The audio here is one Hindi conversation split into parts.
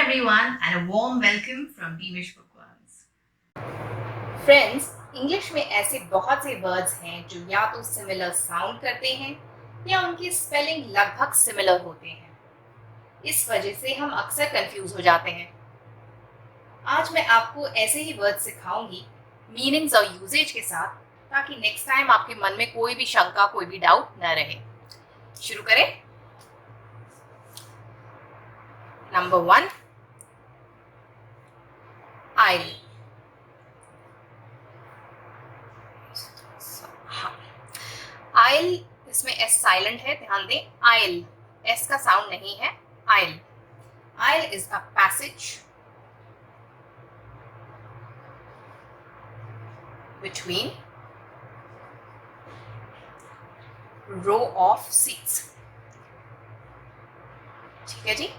everyone and a warm welcome from Beamish Bookworms. Friends, English में ऐसे बहुत से वर्ड्स हैं जो या तो सिमिलर साउंड करते हैं या उनकी स्पेलिंग लगभग सिमिलर होते हैं। इस वजह से हम अक्सर कंफ्यूज हो जाते हैं। आज मैं आपको ऐसे ही वर्ड सिखाऊंगी मीनिंग्स और यूजेज के साथ, ताकि नेक्स्ट टाइम आपके मन में कोई भी शंका, कोई भी डाउट न रहे। शुरू करें। नंबर 1, आइल। आइल, इसमें एस साइलेंट है, ध्यान दें। आइल, एस का साउंड नहीं है। Aisle, aisle is a passage between row of seats। ठीक है जी।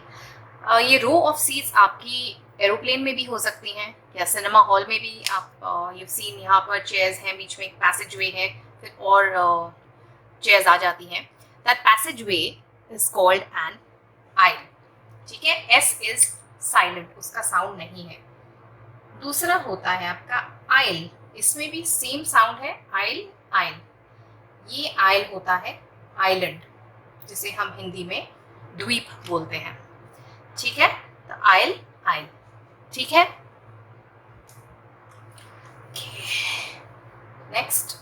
ये रो ऑफ सीट्स आपकी एरोप्लेन में भी हो सकती हैं या सिनेमा हॉल में भी। आप यू सीन, यहाँ पर चेयर्स हैं, बीच में एक पैसेज वे है, फिर और चेयर्स आ जाती हैं। That passage way is called an aisle. ठीक है, एस इज साइलेंट, उसका साउंड नहीं है। दूसरा होता है आपका आइल, इसमें भी सेम साउंड है, आइल आइल। ये आइल होता है आइलैंड, जिसे हम हिंदी में द्वीप बोलते हैं। ठीक है, तो आइल आइल। ठीक है, नेक्स्ट।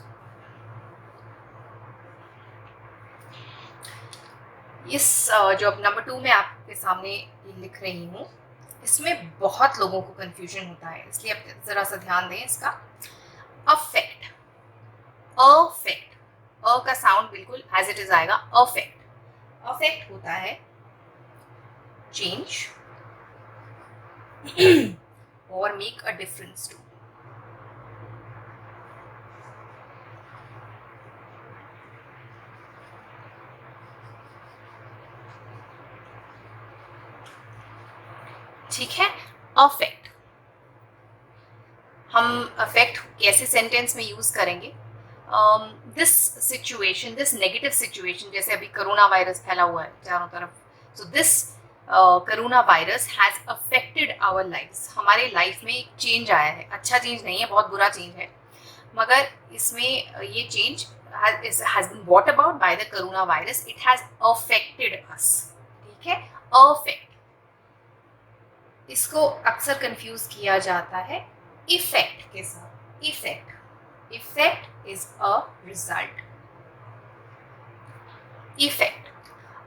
इस जो अब नंबर 2 में आपके सामने लिख रही हूँ, इसमें बहुत लोगों को कंफ्यूजन होता है, इसलिए आप जरा सा ध्यान दें इसका। अफेक्ट, अफेक्ट, अ का साउंड बिल्कुल एज इट इज आएगा। अफेक्ट, अफेक्ट होता है चेंज और मेक अ डिफरेंस टू। ठीक है, अफेक्ट। हम अफेक्ट कैसे सेंटेंस में यूज करेंगे? This situation, this negative situation, जैसे अभी कोरोना वायरस फैला हुआ है चारों तरफ, so this corona virus has affected our lifes. हमारे लाइफ में एक चेंज आया है, अच्छा चेंज नहीं है, बहुत बुरा चेंज है, मगर इसमें ये change has been brought about by the coronavirus. It has affected us. ठीक है, affect। इसको अक्सर कंफ्यूज किया जाता है इफेक्ट के साथ। Effect, effect is a result. Effect,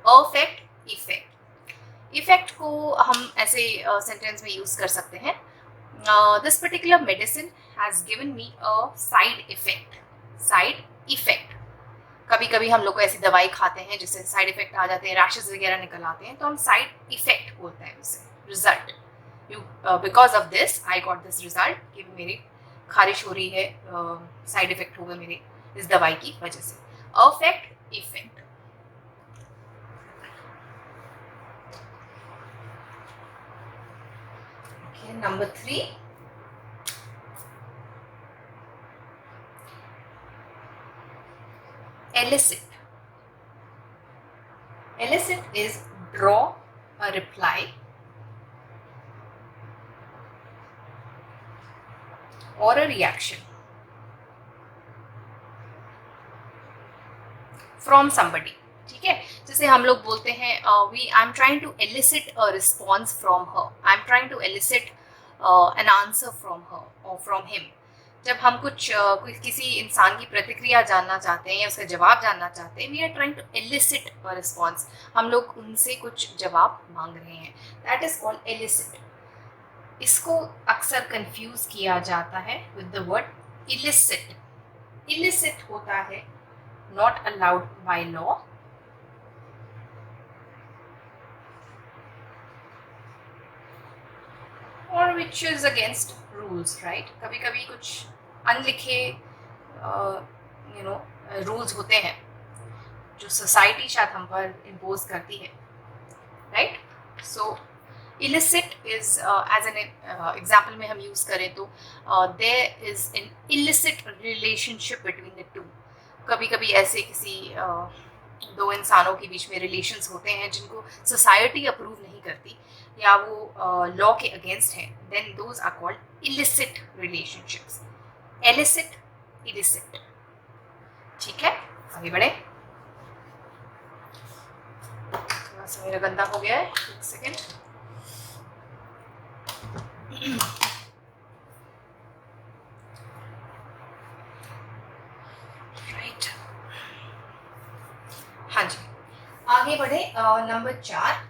affect, effect. Effect को हम ऐसे सेंटेंस में यूज कर सकते हैं, this particular medicine has given me a side effect. Side effect, कभी कभी हम लोग को ऐसी दवाई खाते हैं जिससे साइड इफेक्ट आ जाते हैं, रैशेस वगैरह निकल आते हैं, तो हम साइड इफेक्ट बोलते हैं उसे। Result, because of this I got this result, कि मेरी खारिश हो रही है, साइड इफेक्ट होगा मेरे इस दवाई की वजह से। Affect, effect. Number 3, elicit. Elicit is draw a reply or a reaction from somebody। ठीक है, जैसे हम लोग बोलते हैं I am trying to elicit a response from her, I am trying to elicit an answer from her और फ्रॉम हिम। जब हम किसी इंसान की प्रतिक्रिया जानना चाहते हैं या उसका जवाब जानना चाहते हैं, we are trying to elicit a response, हम लोग उनसे कुछ जवाब मांग रहे हैं, दैट इज कॉल्ड एलिसिट। इसको अक्सर कंफ्यूज किया जाता है with the word illicit. Illicit होता है नॉट अलाउड बाय लॉ, और which is against rules, right. कभी कभी कुछ अनलिखे रूल्स होते हैं जो सोसाइटी शायद हम पर इम्पोज करती है, right. So illicit is as an example में हम यूज करें तो there is an illicit relationship between the two. कभी कभी ऐसे किसी दो इंसानों के बीच में रिलेशंस होते हैं जिनको सोसाइटी अप्रूव नहीं करती, या वो लॉ के अगेंस्ट है, then those are called illicit relationships. Elicit, illicit. ठीक है, आगे बढ़े. थोड़ा सा मेरा गंदा हो गया है, एक सेकेंड. राइट, हाँ जी, आगे बढ़े. नंबर 4,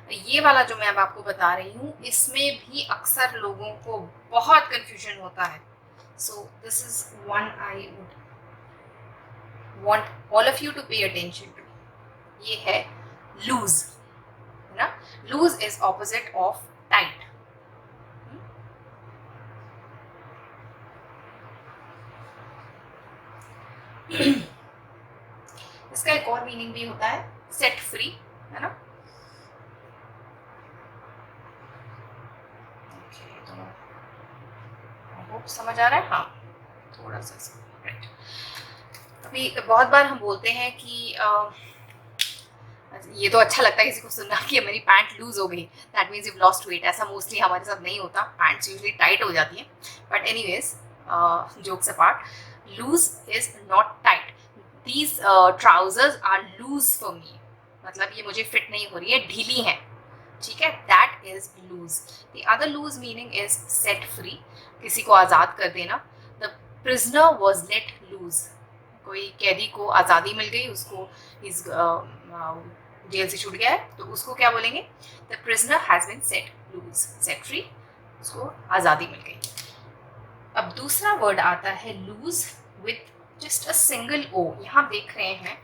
ये वाला जो मैं अब आपको बता रही हूँ, इसमें भी अक्सर लोगों को बहुत कंफ्यूजन होता है. So this is one I would want all of you to pay attention to. ये है लूज, है ना. Loose is opposite of tight. इसका एक और मीनिंग भी होता है सेट फ्री, है ना. समझ आ रहा है, हाँ, थोड़ा सा. राइट, अभी बहुत बार हम बोलते हैं कि ये तो अच्छा लगता है किसी को सुनना कि मेरी पैंट लूज हो गई, that means you lost weight. ऐसा मोस्टली हमारे साथ नहीं होता, पैंट्स यूजुअली टाइट हो जाती हैं. But anyways, jokes apart, loose is not tight. These trousers are loose for me, मतलब ये मुझे फिट नहीं हो रही है, ढीली है. ठीक है, that is loose. The other loose meaning is set free, किसी को आज़ाद कर देना. The prisoner was let loose, कोई कैदी को आज़ादी मिल गई, उसको इस जेल से छूट गया है, तो उसको क्या बोलेंगे? The prisoner has been set loose, set free, उसको आज़ादी मिल गई. अब दूसरा वर्ड आता है lose with just a single O. यहाँ देख रहे हैं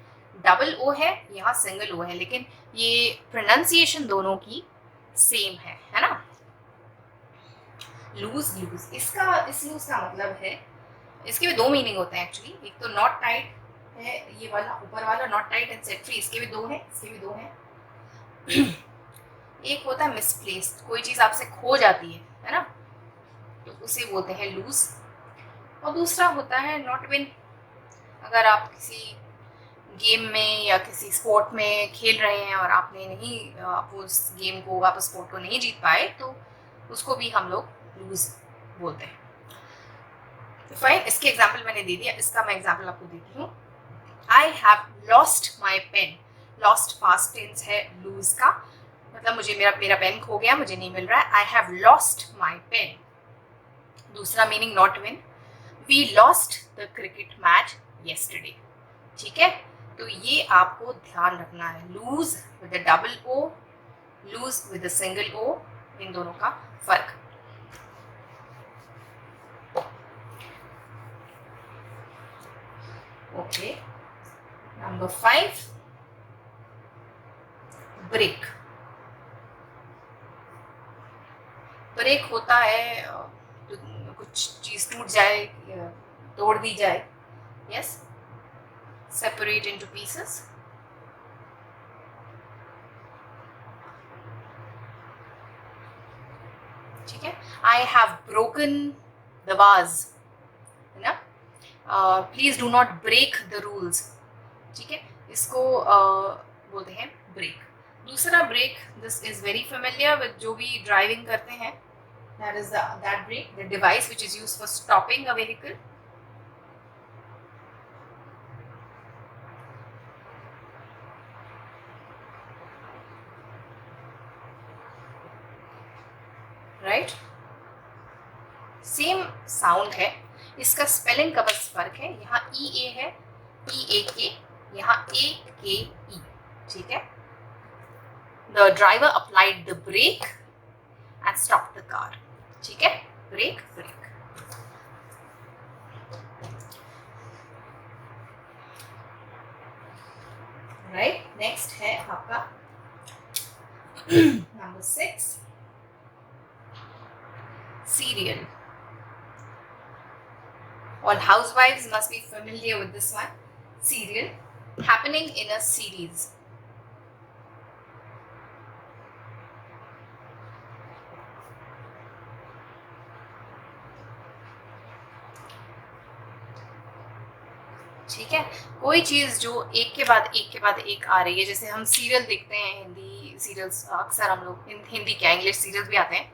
डबल ओ है, यहाँ सिंगल ओ है, लेकिन ये प्रोनाउंसिएशन दोनों की सेम है ना. लूज, लूज, इसका इस लूज का मतलब है, इसके भी दो मीनिंग होते हैं एक्चुअली. एक तो नॉट टाइट है, ये वाला ऊपर वाला not tight and set free, इसके भी दो हैं, इसके भी दो हैं. एक होता है मिसप्लेस्ड, कोई चीज़ आपसे खो जाती है ना, तो उसे बोलते हैं लूज. और दूसरा होता है नॉट विन. अगर आप किसी गेम में या किसी स्पोर्ट में खेल रहे हैं और आपने नहीं, आप उस गेम को, आप उस स्पोर्ट को नहीं जीत पाए, तो उसको भी हम लोग लूज बोलते हैं. तो फाइन, इसके एग्जाम्पल मैंने दे दिया, इसका मैं एग्जाम्पल आपको देती हूँ. I have lost my pen. Lost past tense है लूज का, मतलब मुझे मेरा पेन खो गया, मुझे नहीं मिल रहा है. I have lost my pen. दूसरा meaning not win. We lost the cricket match yesterday. ठीक है, तो ये आपको ध्यान रखना है. Loose with a double O, lose with a single O, इन दोनों का फर्क. Okay, number 5, break. ब्रेक होता है कुछ चीज टूट जाए, तोड़ दी जाए. Yes, separate into pieces. ठीक है, I have broken the vase, है ना. Please do not break the rules. ठीक है, इसको बोलते हैं ब्रेक. दूसरा break, this is very familiar with जो भी ड्राइविंग करते हैं. That is that brake, the device which is used for stopping a vehicle. Right, same sound है, इसका स्पेलिंग का बस फर्क है. यहाँ ई ए है, ई ए के, यहाँ ए के ई. ठीक है, the driver applied the brake and stop the car. ठीक है, ब्रेक, ब्रेक. राइट, नेक्स्ट है आपका number 6, serial. All housewives must be familiar with this one. Serial, happening in a series. ठीक है, कोई चीज जो एक के बाद एक के बाद एक आ रही है, जैसे हम सीरियल देखते हैं हिंदी सीरियल्स अक्सर हम लोग हिंदी क्या इंग्लिश सीरियल्स भी आते हैं,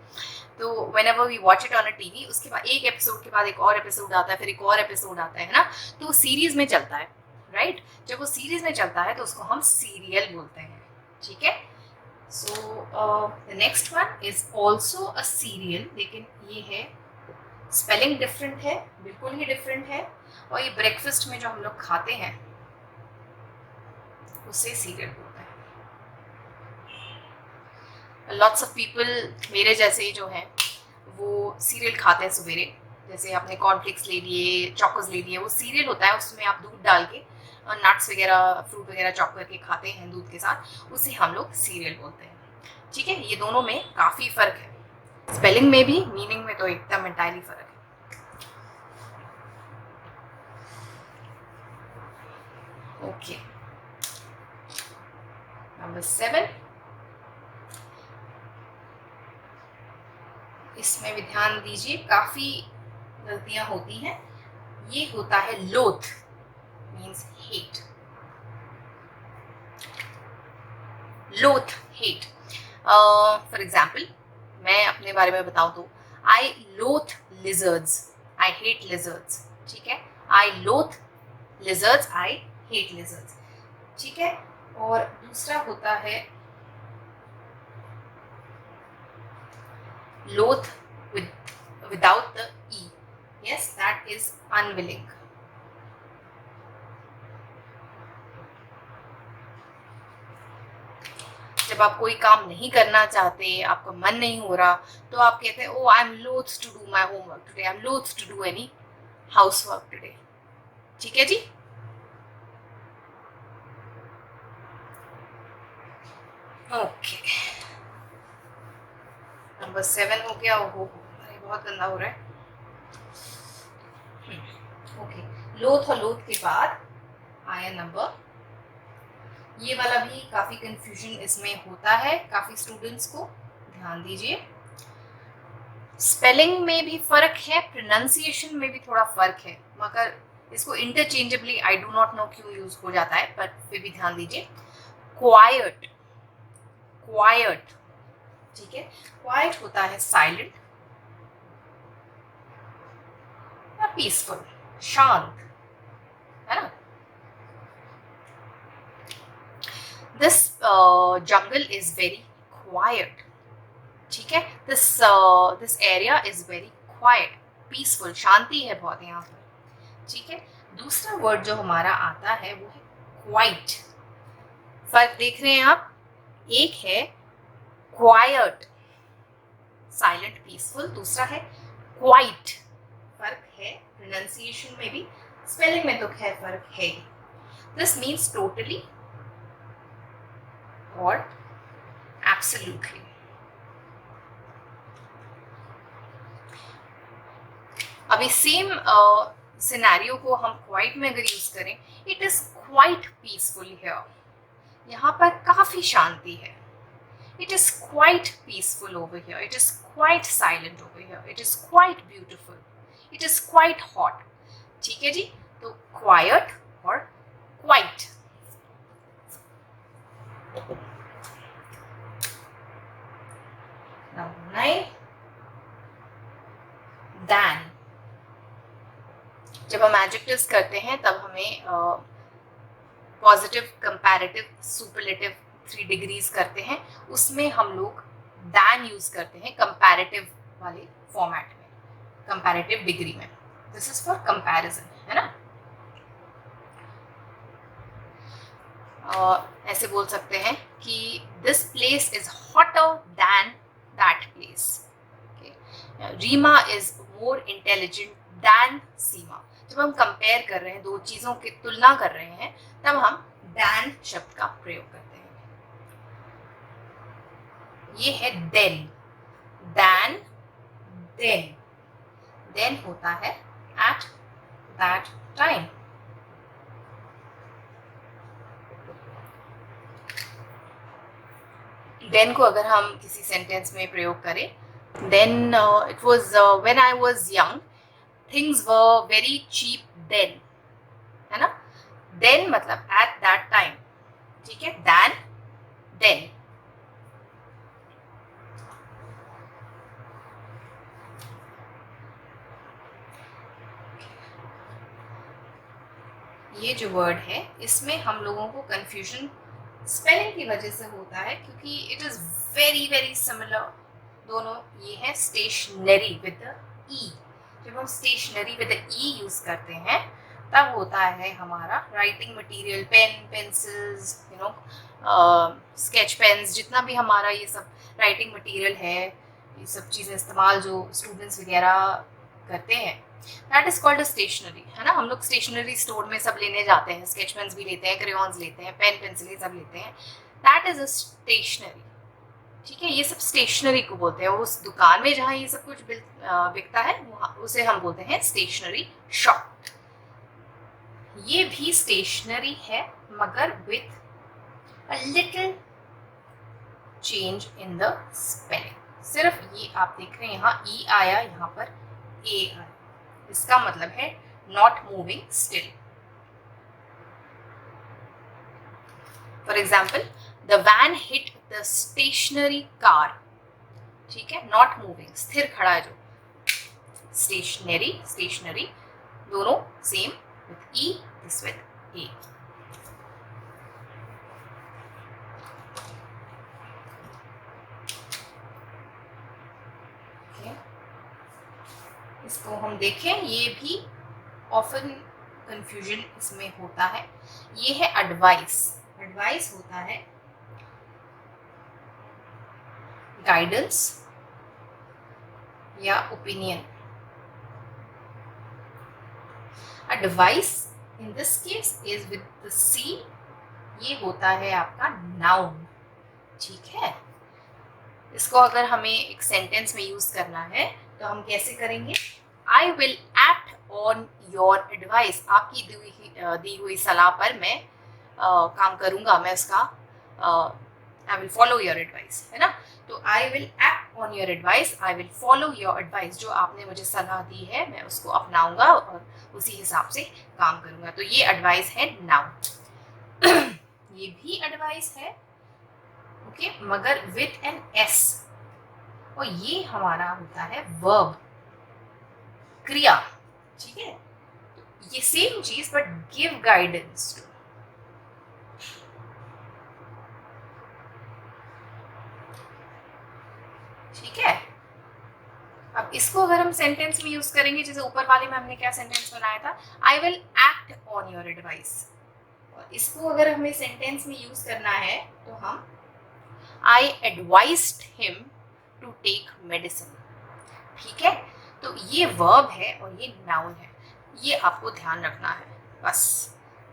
तो whenever we watch it on a TV, उसके बाद एक एपिसोड के बाद एक और एपिसोड आता है, फिर एक और एपिसोड आता है ना, तो वो सीरीज में चलता है, राइट? जब वो सीरीज में चलता है तो उसको हम सीरियल बोलते हैं, ठीक है? So the next one is also a serial, लेकिन ये है स्पेलिंग डिफरेंट है, बिल्कुल ही डिफरेंट है, और ये ब्रेकफास्ट में जो हम लोग खाते हैं उसे सीरियल बोलते हैं। लॉट्स ऑफ पीपल मेरे जैसे ही जो हैं वो सीरियल खाते हैं सवेरे, जैसे आपने कॉर्नफ्लेक्स ले लिए, चॉकोस ले लिए, वो सीरियल होता है, उसमें आप दूध डाल के नट्स वगैरह फ्रूट वगैरह चॉप करके खाते हैं दूध के साथ, उसे हम लोग सीरियल बोलते हैं, ठीक है? ये दोनों में काफ़ी फ़र्क है, स्पेलिंग में भी, मीनिंग में तो एकदम एंटायरली फ़र्क है। ओके, नंबर 7, इसमें भी ध्यान दीजिए, काफ़ी गलतियां होती हैं। ये होता है लोथ, मीन्स हेट, लोथ हेट। फॉर एग्जाम्पल मैं अपने बारे में बताऊं तो आई लोथ लिजर्ड्स, आई हेट लिजर्ड्स, ठीक है? आई लोथ लिजर्ड्स, आई हेट लिजर्ड्स, ठीक है? और दूसरा होता है loath without the e, yes, that is unwilling. जब आप कोई काम नहीं करना चाहते, आपका मन नहीं हो रहा, तो आप कहते हैं, oh I'm loath to do my homework today, I'm loath to do any housework today, ठीक है जी? ओके, नंबर 7 हो गया। ओहो, अरे बहुत गंदा हो रहा है। ओके, लोथ और लोथ के बाद आया नंबर, ये वाला भी काफ़ी कंफ्यूजन इसमें होता है काफ़ी स्टूडेंट्स को, ध्यान दीजिए। स्पेलिंग में भी फ़र्क है, प्रोनाउंसिएशन में भी थोड़ा फ़र्क है, मगर इसको interchangeably I do not no क्यों यूज़ हो जाता है, पर फिर भी ध्यान दीजिए। क्वाइट, क्वाइट, ठीक है? क्वाइट होता है साइलेंट या पीसफुल, शांत, है ना? This jungle is very quiet, ठीक है? This area is very quiet, peaceful, शांति है बहुत यहाँ पर, ठीक है? दूसरा वर्ड जो हमारा आता है वो है क्वाइट। फर्क देख रहे हैं आप, एक है क्वाइट, साइलेंट पीसफुल, दूसरा है क्वाइट। फर्क है प्रोनाउंसिएशन में भी, स्पेलिंग में तो खैर फर्क है ही। दिस मीन्स टोटली और एब्सोल्युटली। अभी सेम सिनेरियो को हम क्वाइट में अगर यूज करें, it is quite peaceful here, यहाँ पर काफी शांति है। It is quite peaceful over here. It is quite silent over here. It is quite beautiful. It is quite hot. ठीक है जी? तो quiet और quite. Number 9. Than. जब हम adjectives करते हैं तब हमें पॉजिटिव, कंपैरेटिव, सुपरलेटिव 3 डिग्रीज करते हैं, उसमें हम लोग दैन यूज करते हैं कंपैरेटिव वाले फॉर्मेट में, कंपैरेटिव डिग्री में। दिस इज फॉर कंपैरिजन, है ना? ऐसे बोल सकते हैं कि this place is hotter than that place, Reema is more intelligent than Seema. जब हम कंपेयर कर रहे हैं, दो चीजों की तुलना कर रहे हैं, तब हम दैन शब्द का प्रयोग करते हैं। ये है देन, दैन, देन, देन होता है एट दैट टाइम। देन को अगर हम किसी सेंटेंस में प्रयोग करें, then it was when I was young things were very cheap then, है ना? देन मतलब एट दैट टाइम, ठीक है? दैन, देन, जो वर्ड है इसमें हम लोगों को कंफ्यूजन स्पेलिंग की वजह से होता है, क्योंकि it is very very similar दोनों। ये है स्टेशनरी विद द ई। जब हम stationery with the E use करते हैं तब होता है हमारा writing material, pen, pencils, sketch pens, जितना भी हमारा ये सब राइटिंग मटेरियल है, ये सब चीज़ें इस्तेमाल जो स्टूडेंट्स वगैरह करते हैं, दैट इज़ कॉल्ड स्टेशनरी, है ना। हम लोग स्टेशनरी स्टोर में सब लेने जाते हैं, स्केच पेन्स भी लेते हैं, क्रेयॉन्स लेते हैं, पेन पेंसिल सब लेते हैं, दैट इज़ अ स्टेशनरी। ठीक है, ये सब स्टेशनरी को बोलते हैं। उस दुकान में जहाँ ये सब कुछ बिकता है उसे हम बोलते हैं स्टेशनरी शॉप। ये भी स्टेशनरी है मगर with a little change in the spelling. सिर्फ ये आप देख रहे हैं यहाँ ई आया, यहाँ पर ए आया, इसका मतलब है not moving still. For example, the van hit the stationary car. ठीक है, नॉट मूविंग, स्थिर खड़ा है जो। स्टेशनरी, स्टेशनरी दोनों same, with E, this with A. इसको हम देखें, ये भी ऑफन कंफ्यूजन इसमें होता है। ये है एडवाइस। एडवाइस होता है गाइडेंस या opinion. Advice in this case is with the C. ये होता है आपका नाउन। ठीक है, इसको अगर हमें एक सेंटेंस में यूज करना है तो हम कैसे करेंगे? I will act on your advice. आपकी दी हुई सलाह पर मैं काम करूंगा, मैं उसका I will follow your advice, है ना। तो I will act on your advice, I will follow your advice. जो आपने मुझे सलाह दी है मैं उसको अपनाऊंगा और उसी हिसाब से काम करूंगा। तो ये एडवाइस है नाउन। ये भी एडवाइस है, ओके, मगर विथ एन एस। और ये हमारा होता है वर्ब, क्रिया। ठीक है, ये सेम चीज बट गिव गाइडेंस टू। ठीक है, अब इसको अगर हम सेंटेंस में यूज करेंगे, जैसे ऊपर वाले में हमने क्या सेंटेंस बनाया था, I will act on your advice. और इसको अगर हमें सेंटेंस में यूज करना है तो हम I advised him to take medicine. ठीक है, तो ये वर्ब है और ये नाउन है, ये आपको ध्यान रखना है बस।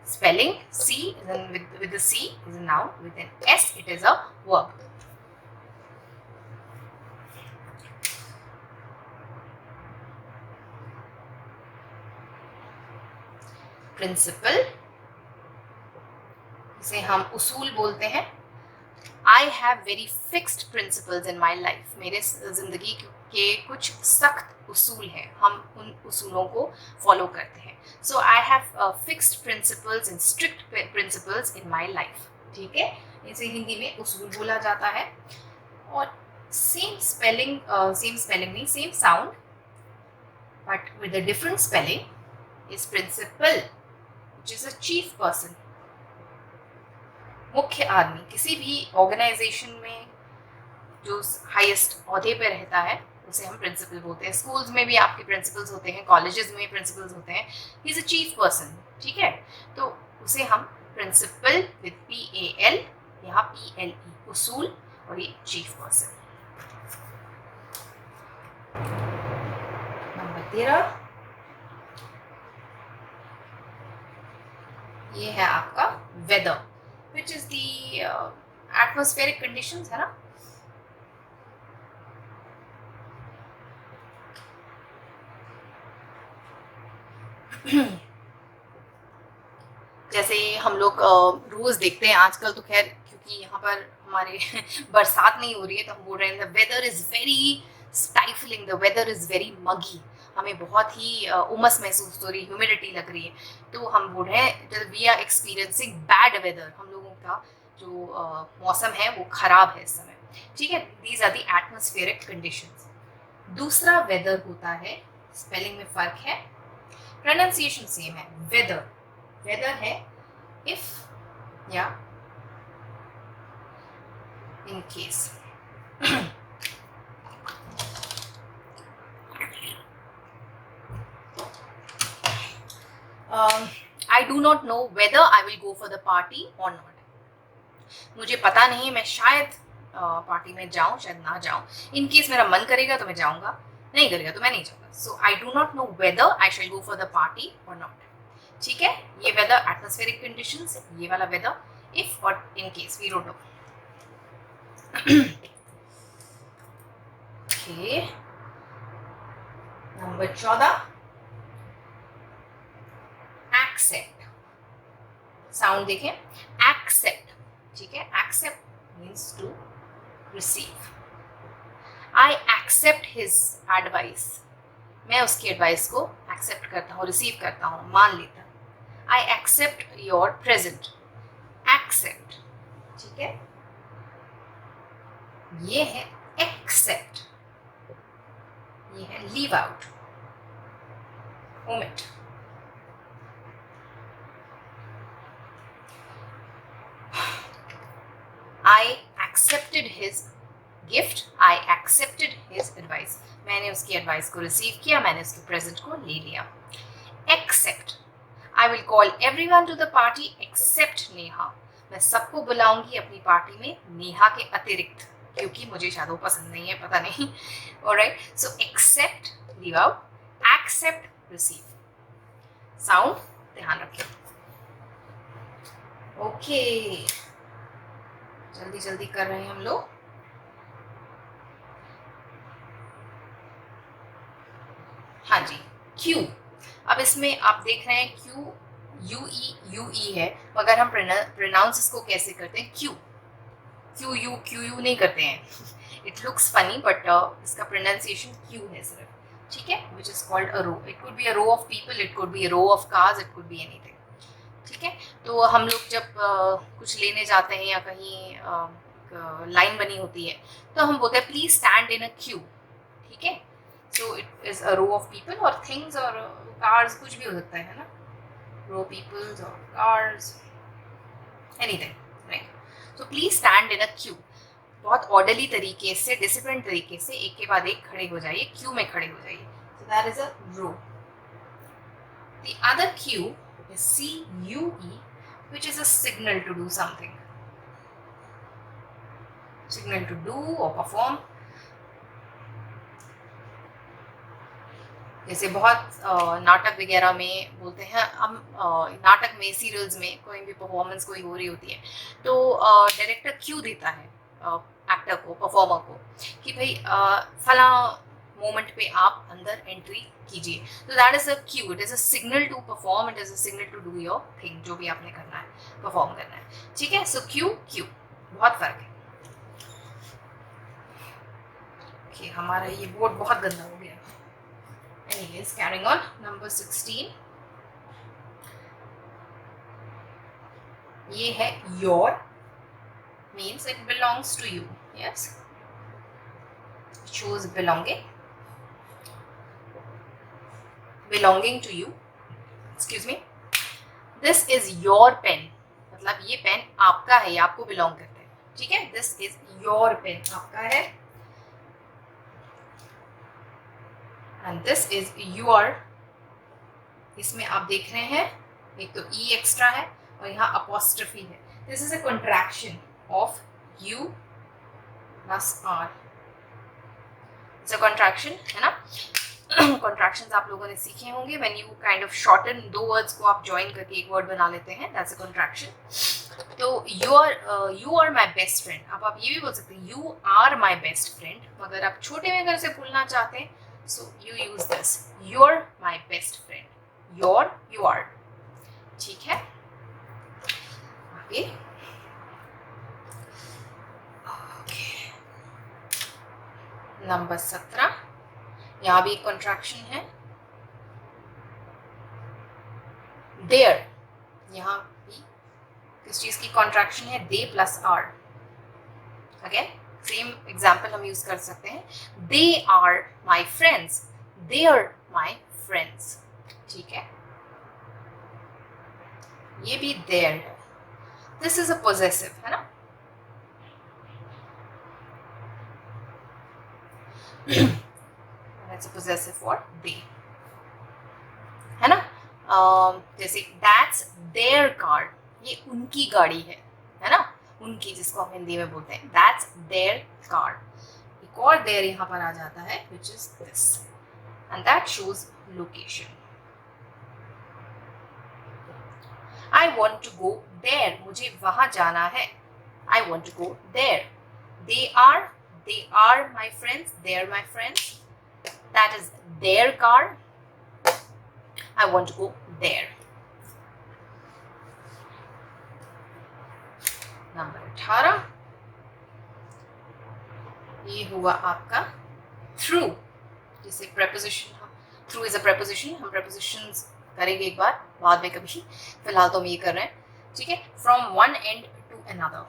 Spelling C with C is a noun, with an s it is a verb. Principle, इसे हम उसूल बोलते हैं। I have very fixed principles in my life. मेरे जिंदगी के कुछ सख्त उसूल हैं, हम उन उसूलों को फॉलो करते हैं। So I have fixed principles and strict principles in my life. ठीक है, इसे हिंदी में उसूल बोला जाता है। और सेम स्पेलिंग नहीं, same sound but with a different spelling is principal, which is a chief person, मुख्य आदमी। किसी भी ऑर्गेनाइजेशन में जो हाईएस्ट ओहदे पे रहता है उसे हम प्रिंसिपल बोलते हैं। स्कूल्स में भी आपके प्रिंसिपल्स होते हैं, कॉलेजेस में प्रिंसिपल्स होते हैं। He is a chief person. ठीक है, तो उसे हम प्रिंसिपल विद PAL, यहाँ PLE, उसूल, और ये चीफ पर्सन। नंबर 13, ये है आपका weather, which is the atmospheric conditions, है ना। जैसे हम लोग रोज देखते हैं आजकल, तो खैर क्योंकि यहाँ पर हमारे बरसात नहीं हो रही है तो हम बोल रहे हैं the weather is very stifling, the weather is very muggy. हमें बहुत ही उमस महसूस हो रही है, ह्यूमिडिटी लग रही है। तो हम बोल रहे हैं we are experiencing bad weather, हम लोगों का जो मौसम है वो खराब है इस समय। ठीक है, these are the atmospheric conditions. दूसरा वेदर होता है, स्पेलिंग में फर्क है, प्रोनाउंसिएशन सेम है, वेदर वेदर है इफ या in case. I do not know whether I will go for the party or not. मुझे पता नहीं, मैं शायद पार्टी में जाऊं, शायद ना जाऊं. इन केस मेरा मन करेगा तो मैं जाऊंगा, नहीं करेगा तो मैं नहीं जाऊंगा. So I do not know whether I shall go for the party और नॉट. ठीक है, ये वेदर एटमॉस्फेरिक कंडीशंस, ये वाला वेदर इफ और in case, we don't know. Okay, number 14, except. Sound देखें, एक्सेप्ट. ठीक है, accept means to receive. I accept his advice. मैं उसकी एडवाइस को एक्सेप्ट करता हूँ, रिसीव करता हूँ, मान लेता हूँ. I accept your present. Except. ठीक है, ये है एक्सेप्ट. ये है leave out, omit. I accepted his gift. I accepted his advice. मैंने उसकी एडवाइस को रिसीव किया, मैंने उसके प्रेजेंट को ले लिया. Accept. I will call everyone to the party except Neha. मैं सबको बुलाऊंगी अपनी पार्टी में नेहा के अतिरिक्त, क्योंकि मुझे शायद वो पसंद नहीं है, पता नहीं. Alright. So accept, leave out. Accept, receive. Sound ध्यान रखें. Okay. जल्दी जल्दी कर रहे हैं हम लोग. हाँ जी, क्यू. अब इसमें आप देख रहे हैं क्यू यू ई है, मगर हम प्रोनाउंस इसको कैसे करते हैं? क्यू यू नहीं करते हैं. इट लुक्स फनी बट इसका प्रोनाउंसिएशन क्यू है सिर्फ. ठीक है, which is called a row. It could be a row of people, it could be a row of cars, it could be anything. ठीक है, तो हम लोग जब कुछ लेने जाते हैं या कहीं लाइन बनी होती है तो हम बोलते हैं please stand in a queue. ठीक है, so it is a row of people और थिंग्स और कार्स, कुछ भी हो सकता है ना. रो पीपल्स और cars, anything, right. So please stand in a queue. बहुत ऑर्डरली तरीके से, डिसिप्लिन तरीके से एक के बाद एक खड़े हो जाइए, क्यू में खड़े हो जाइए. So that is a row. The other queue is CUE, which is a signal to do something. Signal to do or perform. जैसे बहुत नाटक वगैरह में बोलते हैं हम, नाटक में, सीरियल्स में कोई भी परफॉर्मेंस कोई हो रही होती है तो डायरेक्टर क्यू देता है एक्टर को, परफॉर्मर को, कि भाई फला मोमेंट पे आप अंदर एंट्री कीजिए. तो that is a cue. It is a signal to perform, it is a signal to do your thing, जो भी आपने करना है, परफॉर्म करना है. ठीक है, सो क्यू बहुत फर्क है. okay, हमारा ये बोर्ड बहुत गंदा हो गया. Anyways, carrying on. नंबर 16, ये है your. Means it belongs to you. Yes, shows belonging to you. Excuse me. This is your pen. मतलब ये पेन आपका है, आपको बिलोंग करता है. ठीक है, this is your pen, आपका है. and this is your. इसमें आप देख रहे हैं एक तो e एक्स्ट्रा है और यहाँ अपॉस्ट्रफी है. this is a contraction of you plus r. it's a contraction, है ना. कॉन्ट्रैक्शंस आप लोगों ने सीखे होंगे. When you kind of shorten दो वर्ड्स को आप ज्वाइन करके एक वर्ड बना लेते हैं, दैट्स अ कॉन्ट्रैक्शन. तो you are my best friend. अब आप ये भी बोल सकते हैं you are my best friend, मगर आप छोटे में अगर से बोलना चाहते हैं so you use this, you are my best friend. You are. ठीक है, आगे. नंबर 17, यहाँ भी एक कॉन्ट्रैक्शन है. देयर, यहाँ भी किस चीज की कॉन्ट्रैक्शन है? They plus are. Again same example हम यूज कर सकते हैं. They are my friends, they are my friends. ठीक है, ये भी देयर है. दिस इज अ पोजेसिव, है ना. That's a possessive for they, है ना. जैसे that's their car, ये उनकी गाड़ी है ना. उनकी, जिसको हम हिंदी में बोलते हैं that's their car. एक और देयर यहाँ पर आ जाता है which is this, and that shows location. I want to go there, मुझे वहां जाना है. I want to go there. They are my friends, they're my friends. That is their car. I want to go there. Number 18, ये हुआ आपका through. जैसे preposition, through is a preposition. हम prepositions करेंगे एक बार बाद में कभी, फिलहाल तो हम ये कर रहे हैं. ठीक है. From one end to another,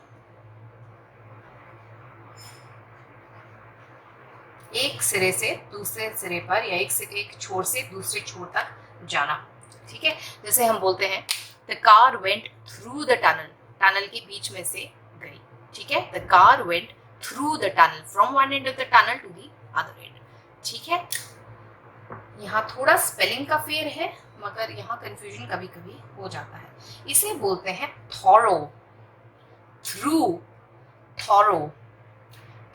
एक सिरे से दूसरे सिरे पर या एक छोर से दूसरे छोर तक जाना. ठीक है. जैसे हम बोलते हैं the car went through the tunnel, tunnel के बीच में से गई. ठीक है. The car went through the tunnel, from one end of the tunnel to the other end. ठीक है. यहाँ थोड़ा स्पेलिंग का फेर है, मगर यहाँ कंफ्यूजन कभी कभी हो जाता है. इसे बोलते हैं thorough, through, thorough.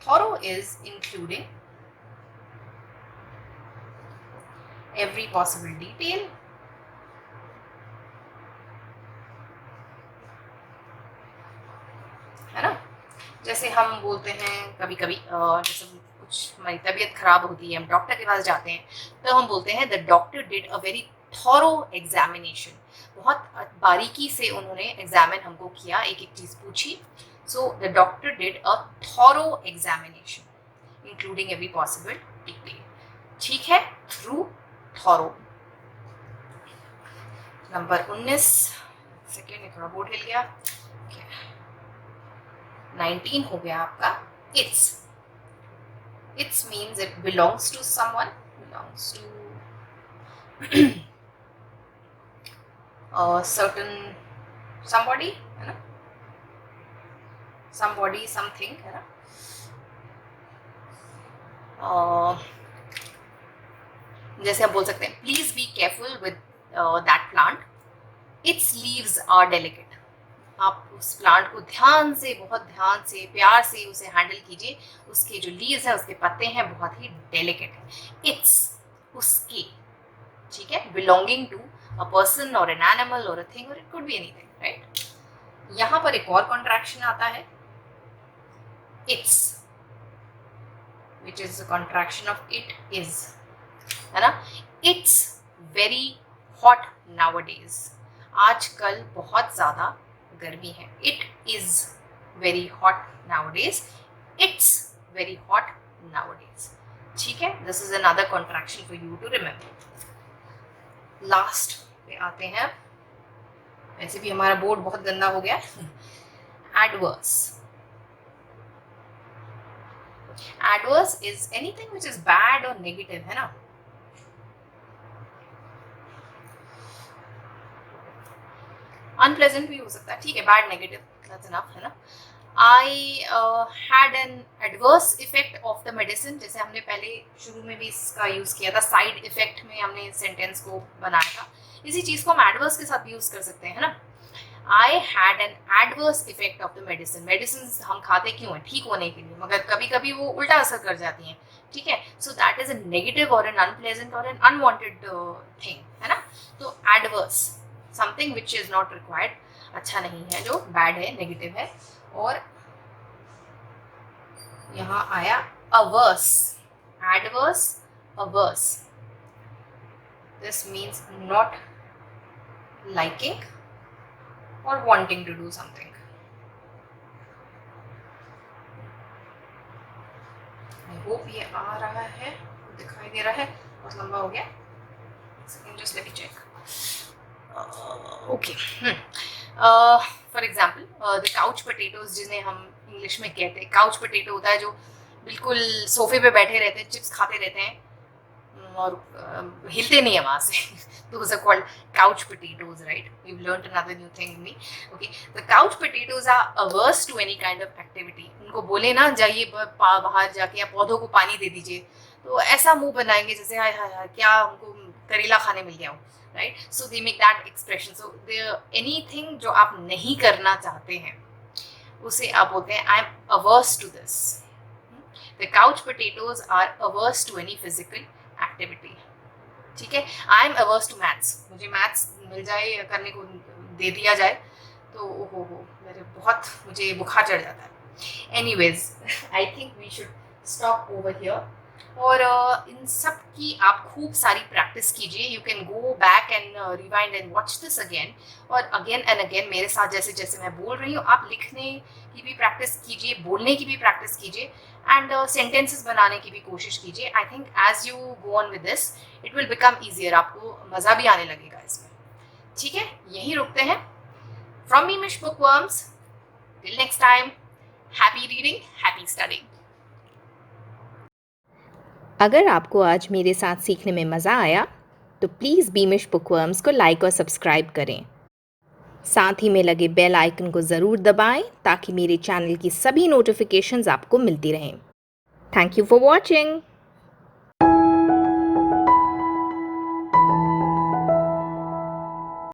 Thorough is including every possible detail, है ना. जैसे हम बोलते हैं कभी कभी, जैसे कुछ हमारी तबीयत खराब होती है, हम डॉक्टर के पास जाते हैं, तो हम बोलते हैं the doctor did a very thorough examination. बहुत बारीकी से उन्होंने एग्जामिन हमको किया, एक एक चीज पूछी. So the doctor did a thorough examination including every possible detail. ठीक है. Through, thorough. नंबर 19, सेकेंड थोड़ा बोर्ड हिल गया. 19 हो गया आपका its. Its means it belongs to someone, belongs to certain somebody, है ना. somebody, something, है ना. जैसे हम बोल सकते हैं please be careful with that plant, its leaves are delicate. आप उस प्लांट को ध्यान से, बहुत ध्यान से, प्यार से उसे हैंडल कीजिए. उसके जो लीव्स है, उसके पत्ते हैं, बहुत ही डेलिकेट है. इट्स, उसके. ठीक है. बिलोंगिंग टू अ पर्सन और एन एनिमल और अ थिंग, और it could be anything, right. यहाँ पर एक और कॉन्ट्रैक्शन आता है it's, which is a contraction of it is, है ना. इट्स वेरी हॉट नाउअडेज, आजकल बहुत ज्यादा गर्मी है. It is very hot nowadays, it's very hot nowadays. ठीक है. This is another contraction for you to remember. Last पे आते हैं. वैसे भी हमारा बोर्ड बहुत गंदा हो गया. Adverse. Adverse is anything which is bad और नेगेटिव, है ना. अनप्लेजेंट भी हो सकता है. ठीक है. बैड, नेगेटिव, दैट्स इनफ, है ना. I had an adverse effect of the medicine. जैसे हमने पहले शुरू में भी इसका यूज किया था, साइड इफेक्ट में हमने सेंटेंस को बनाया था. इसी चीज को हम एडवर्स के साथ यूज कर सकते हैं, है ना. I had an adverse effect of the medicine. Medicine हम खाते क्यों हैं? ठीक होने के लिए, मगर कभी कभी वो उल्टा असर कर जाती हैं. ठीक है. सो दैट इज अ नेगेटिव और एन अनप्लेजेंट और एन अनवांटेड थिंग, है ना. तो adverse, something which is not required, अच्छा नहीं है, जो बैड है, नेगेटिव है. और यहाँ आया averse, adverse, averse. This means not liking or wanting to do something. I hope ये आ रहा है, दिखाई दे रहा है. बहुत लंबा हो गया. Just let me check. Okay. For example, the couch potatoes, जिन्हें हम इंग्लिश में कहते हैं, couch potato होता है जो बिल्कुल सोफे पे बैठे रहते हैं, चिप्स खाते रहते हैं. और हिलते नहीं है वहाँ से. Those are called couch potatoes, right? We've learned another new thing in me. Okay, the couch potatoes are averse to any kind of activity. उनको बोले ना जाइए बाहर जाके या पौधों को पानी दे दीजिए, तो ऐसा मुंह बनाएंगे जैसे हाय हाय हाय क्या हमको करेला खाने मिल गया हो, right? So they make that expression. So anything जो आप नहीं करना चाहते हैं उसे आप बोलते हैं I am averse to this. The couch potatoes are averse to any physical activity. ठीक है. I am averse to maths. मुझे मैथ्स मिल जाए करने को दे दिया जाए तो ओहो हो मुझे बुखार चढ़ जाता है. Anyways I think we should stop over here. और इन सब की आप खूब सारी प्रैक्टिस कीजिए. You can go back and rewind and watch this again और अगेन एंड अगेन मेरे साथ जैसे जैसे मैं बोल रही हूँ आप लिखने की भी प्रैक्टिस कीजिए, बोलने की भी प्रैक्टिस कीजिए एंड सेंटेंसेस बनाने की भी कोशिश कीजिए. I think as you go on with this it will become easier. आपको मज़ा भी आने लगेगा इसमें. ठीक है, यहीं रुकते हैं. From Beamish Bookworms, till next time, happy reading, happy studying. अगर आपको आज मेरे साथ सीखने में मज़ा आया तो प्लीज़ बीमिश बुकवर्म्स को लाइक और सब्सक्राइब करें. साथ ही में लगे बेल आइकन को ज़रूर दबाएं ताकि मेरे चैनल की सभी नोटिफिकेशंस आपको मिलती रहें. Thank you for watching.